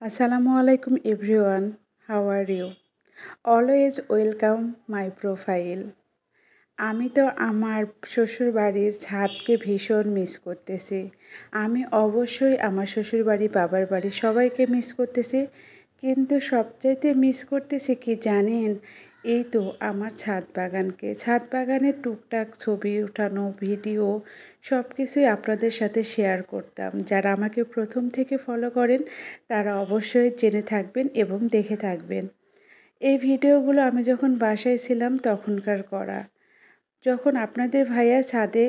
Assalamu alaikum everyone. How are you? Always welcome my profile. আমি তো আমার শ্বশুরবাড়ির ছাদকে ভীষণ মিস করতেছি। আমি অবশ্যই আমার শ্বশুরবাড়ি, বাবার বাড়ি সবাইকে মিস করতেছি। কিন্তু সবচাইতে মিস করতেছি কি জানেন? এই তো আমার ছাদ বাগানকে। ছাদ বাগানের টুকটাক ছবি ওঠানো, ভিডিও সব কিছুই আপনাদের সাথে শেয়ার করতাম। যারা আমাকে প্রথম থেকে ফলো করেন তারা অবশ্যই জেনে থাকবেন এবং দেখে থাকবেন। এই ভিডিওগুলো আমি যখন বাসায় ছিলাম তখনকার করা। যখন আপনাদের ভাইয়া ছাদে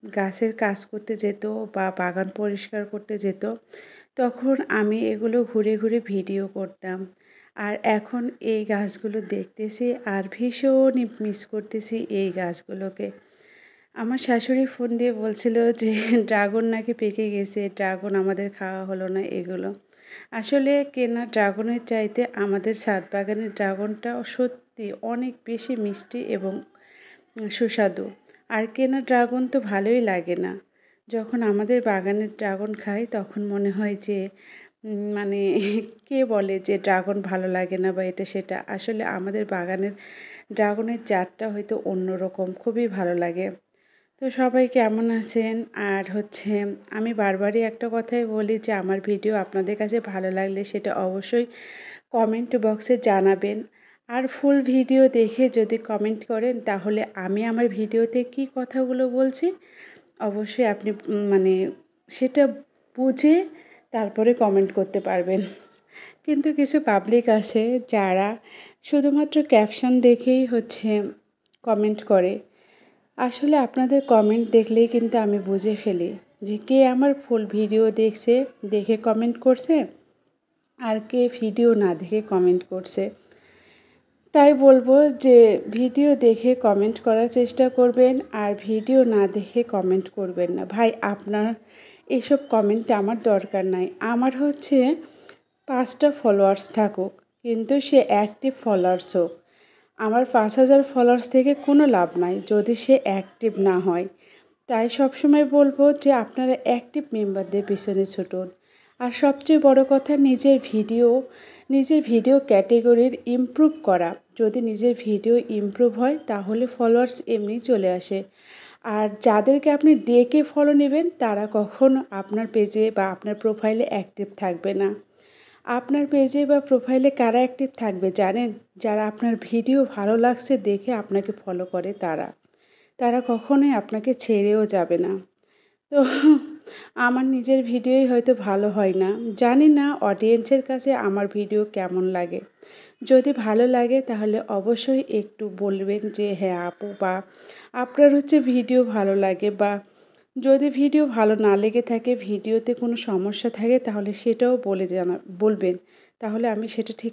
গাছের কাজ করতে যেত বা বাগান পরিষ্কার করতে যেত, তখন আমি এগুলো ঘুরে ঘুরে ভিডিও করতাম। আর এখন এই গাছগুলো দেখতেছি আর ভীষণই মিস করতেছি এই গাছগুলোকে। আমার শাশুড়ি ফোন দিয়ে বলছিল যে ড্রাগন নাকি পেকে গেছে, ড্রাগন আমাদের খাওয়া হলো না এগুলো। আসলে কেনা ড্রাগনের চাইতে আমাদের ছাদ বাগানের ড্রাগনটা সত্যি অনেক বেশি মিষ্টি এবং সুস্বাদু। আর কেনা ড্রাগন তো ভালোই লাগে না। যখন আমাদের বাগানের ড্রাগন খাই তখন মনে হয় যে মানে কে বলে যে ড্রাগন ভালো লাগে না বা এটা সেটা। আসলে আমাদের বাগানের ড্রাগনের জাতটা হয়তো অন্যরকম, খুবই ভালো লাগে। তো সবাই কেমন আছেন? আর আমি বারবারই একটা কথাই বলি যে আমার ভিডিও আপনাদের কাছে ভালো লাগলে সেটা অবশ্যই কমেন্ট বক্সে জানাবেন। আর ফুল ভিডিও দেখে যদি কমেন্ট করেন তাহলে আমি আমার ভিডিওতে কী কথাগুলো বলছি অবশ্যই আপনি সেটা বুঝে তারপরে কমেন্ট করতে পারবেন। কিন্তু কিছু পাবলিক আছে যারা শুধুমাত্র ক্যাপশন দেখেই কমেন্ট করে। আসলে আপনাদের কমেন্ট দেখলেই কিন্তু আমি বুঝে ফেলি যে কে আমার ফুল ভিডিও দেখছে, দেখে কমেন্ট করছে, আর কে ভিডিও না দেখে কমেন্ট করছে। তাই বলবো যে ভিডিও দেখে কমেন্ট করার চেষ্টা করবেন আর ভিডিও না দেখে কমেন্ট করবেন না। ভাই আপনার এসব কমেন্টে আমার দরকার নাই। আমার 5টা ফলোয়ার্স থাকুক, কিন্তু সে অ্যাক্টিভ ফলোয়ার্স হোক। আমার 5,000 ফলোয়ার্স থেকে কোনো লাভ নাই যদি সে অ্যাক্টিভ না হয়। তাই সবসময় বলবো যে আপনারা অ্যাক্টিভ মেম্বারদের পিছনে ছুটুন। আর সবচেয়ে বড় কথা নিজের ভিডিও ক্যাটেগরির ইমপ্রুভ করা। যদি নিজের ভিডিও ইমপ্রুভ হয় তাহলে ফলোয়ার্স এমনি চলে আসে। আর যাদেরকে আপনি ডেকে ফলো নেবেন তারা কখনো আপনার পেজে বা আপনার প্রোফাইলে অ্যাক্টিভ থাকবে না। আপনার পেজে বা প্রোফাইলে কারা অ্যাক্টিভ থাকবে জানেন? যারা আপনার ভিডিও ভালো লাগছে দেখে আপনাকে ফলো করে তারা কখনোই আপনাকে ছেড়েও যাবে না। তো আমার নিজের ভিডিওই হয়তো ভালো হয় না, জানি না অডিয়েন্সের কাছে আমার ভিডিও কেমন লাগে। যদি ভালো লাগে তাহলে অবশ্যই একটু বলবেন যে হ্যাঁ আপু, বা আপনার ভিডিও ভালো লাগে, বা যদি ভিডিও ভালো না লেগে থাকে, ভিডিওতে কোনো সমস্যা থাকে তাহলে সেটাও বলবেন। তাহলে আমি সেটা ঠিক